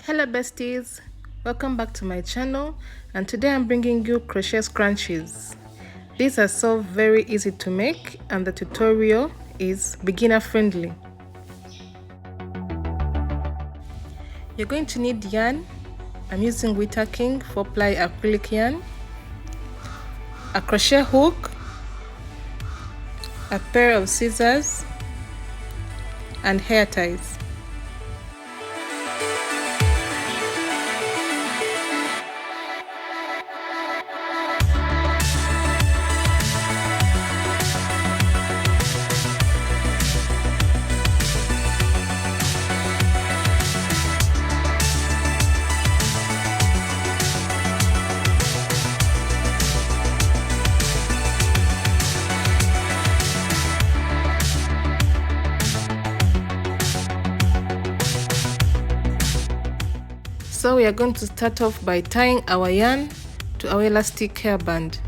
Hello besties, welcome back to my channel, and today I'm bringing you crochet scrunchies. These are so very easy to make and the tutorial is beginner friendly. You're going to need yarn. I'm using Witter King 4-ply acrylic yarn, a crochet hook, a pair of scissors, and hair ties. So we are going to start off by tying our yarn to our elastic hairband.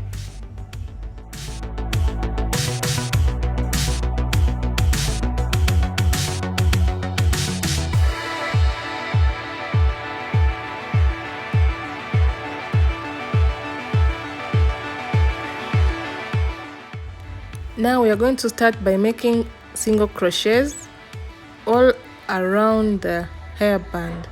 Now we are going to start by making single crochets all around the hairband.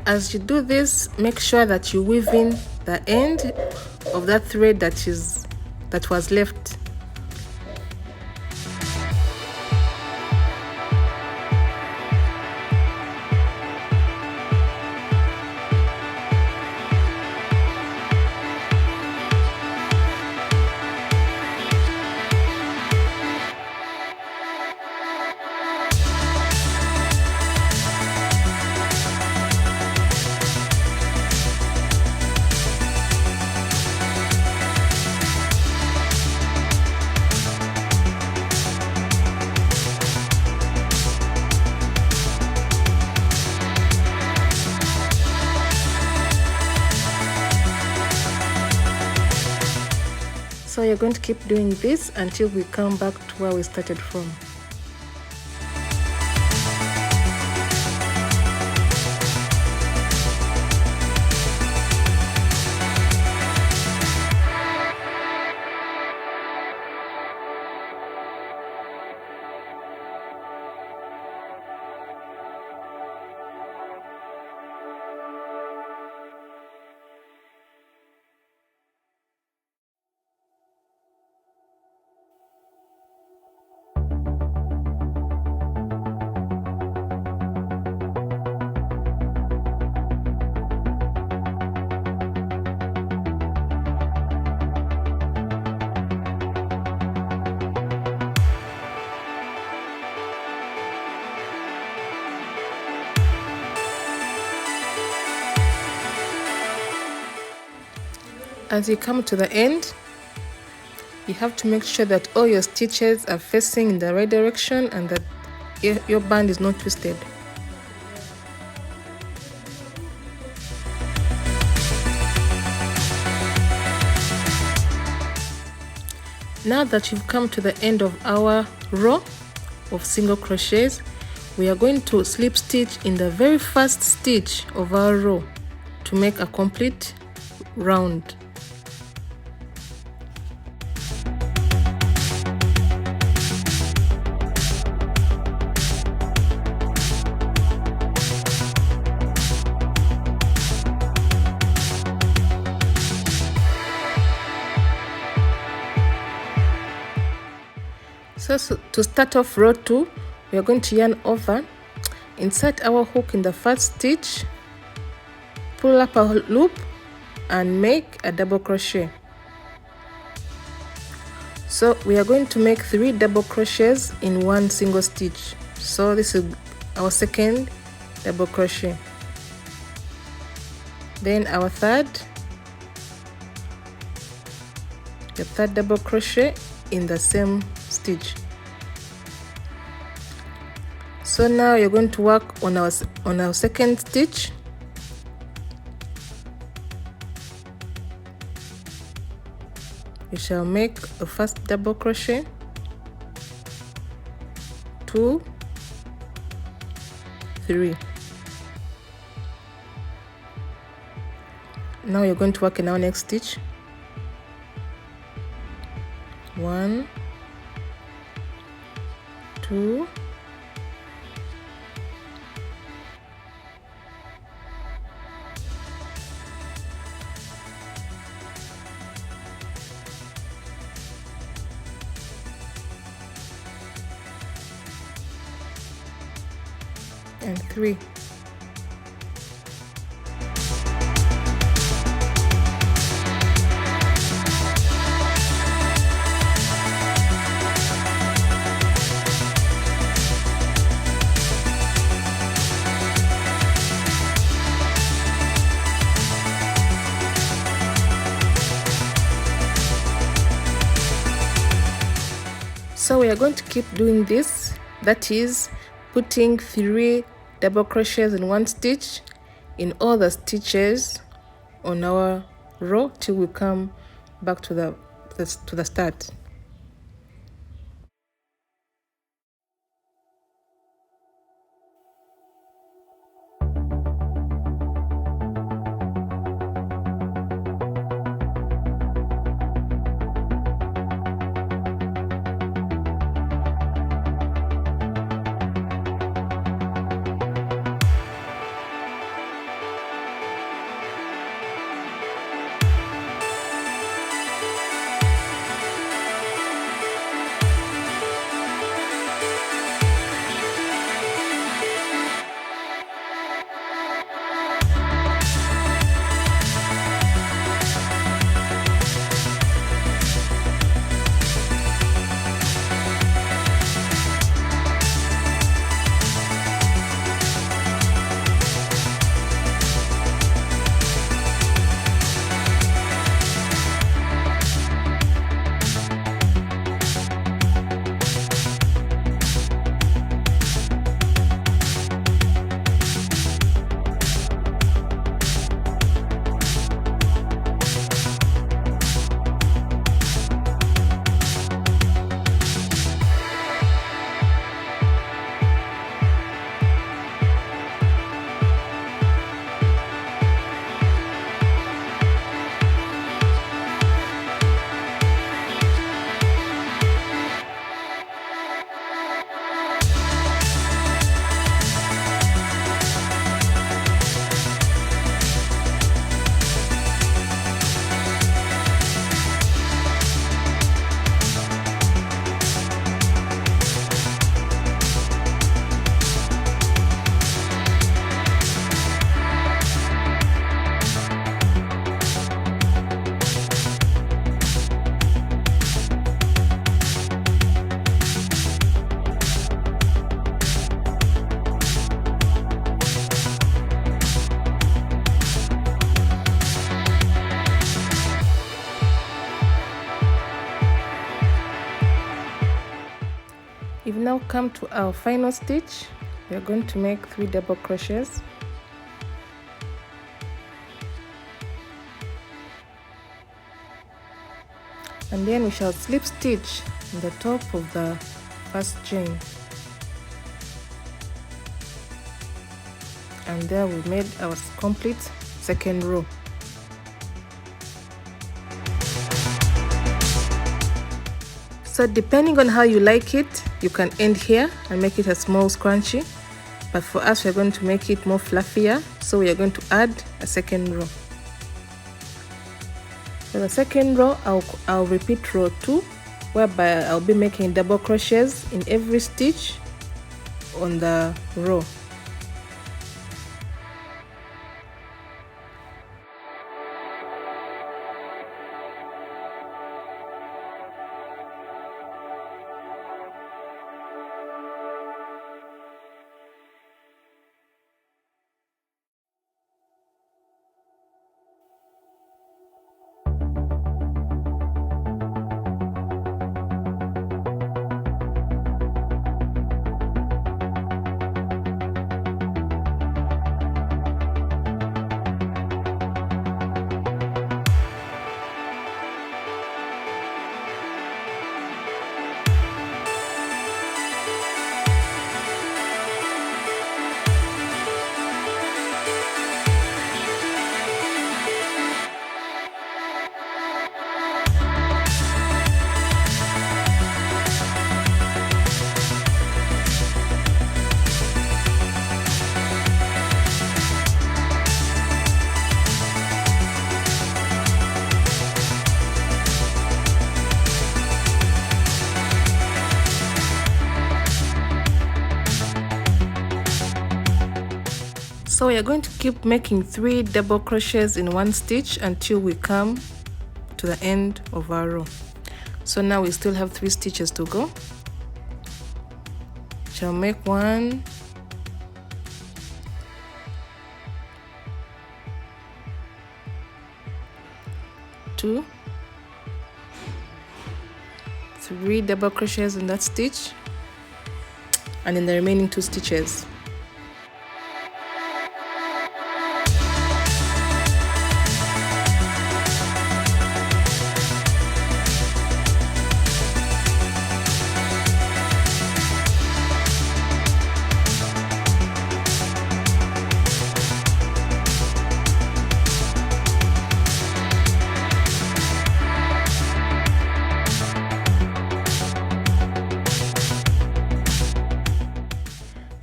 As you do this, make sure that you weave in the end of that thread that was left. So you're going to keep doing this until we come back to where we started from. As you come to the end, you have to make sure that all your stitches are facing in the right direction and that your band is not twisted. Now that you've come to the end of our row of single crochets, we are going to slip stitch in the very first stitch of our row to make a complete round. So to start off row 2, we are going to yarn over, insert our hook in the first stitch, pull up a loop and make a double crochet. So we are going to make 3 double crochets in one single stitch. So this is our second double crochet. Then our third double crochet in the same stitch. So now you're going to work on our second stitch. We shall make a first double crochet, 2, 3. Now you're going to work in our next stitch. 1, 2, 3. So we are going to keep doing this, that is putting 3 double crochets in one stitch in all the stitches on our row till we come back to the start. We've now come to our final stitch. We are going to make 3 double crochets. And then we shall slip stitch in the top of the first chain. And there we made our complete second row. So depending on how you like it, you can end here and make it a small scrunchie. But for us, we're going to make it more fluffier, so we are going to add a second row. For the second row, I'll repeat row 2, whereby I'll be making double crochets in every stitch on the row. So we are going to keep making 3 double crochets in one stitch until we come to the end of our row. So now we still have 3 stitches to go. Shall make 1, 2, 3 double crochets in that stitch, and in the remaining 2 stitches.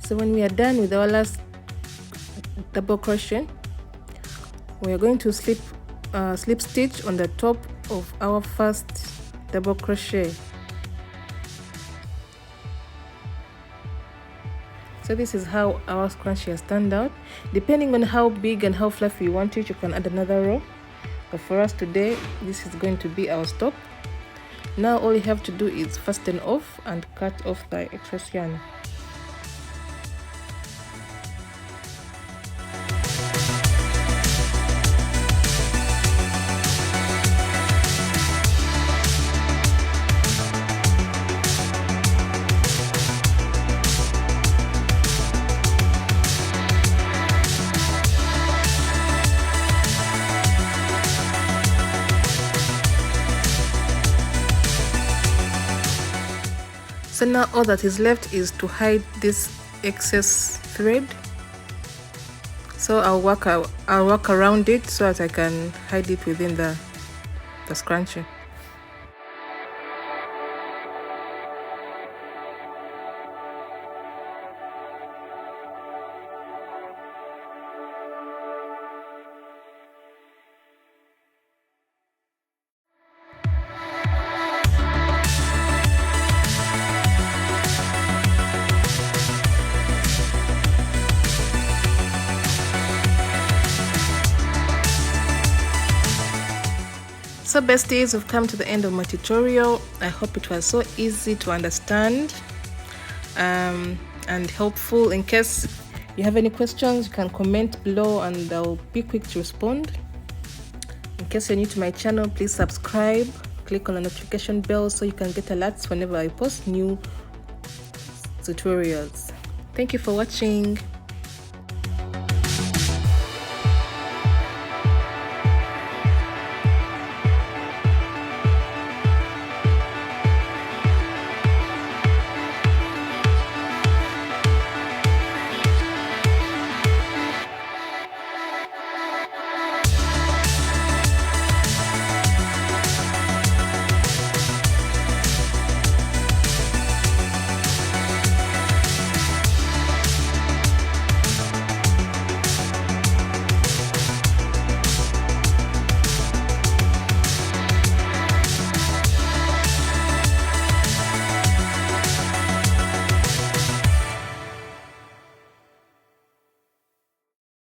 So when we are done with our last double crochet, we are going to slip stitch on the top of our first double crochet. So this is how our scrunchie has turned out. Depending on how big and how fluffy you want it, you can add another row. But for us today, this is going to be our stop. Now all you have to do is fasten off and cut off the excess yarn. So now all that is left is to hide this excess thread. So I'll work around it so that I can hide it within the scrunchie. So besties, we've come to the end of my tutorial. I hope it was so easy to understand and helpful. In case you have any questions, you can comment below and I'll be quick to respond. In case you're new to my channel, please subscribe, click on the notification bell so you can get alerts whenever I post new tutorials. Thank you for watching.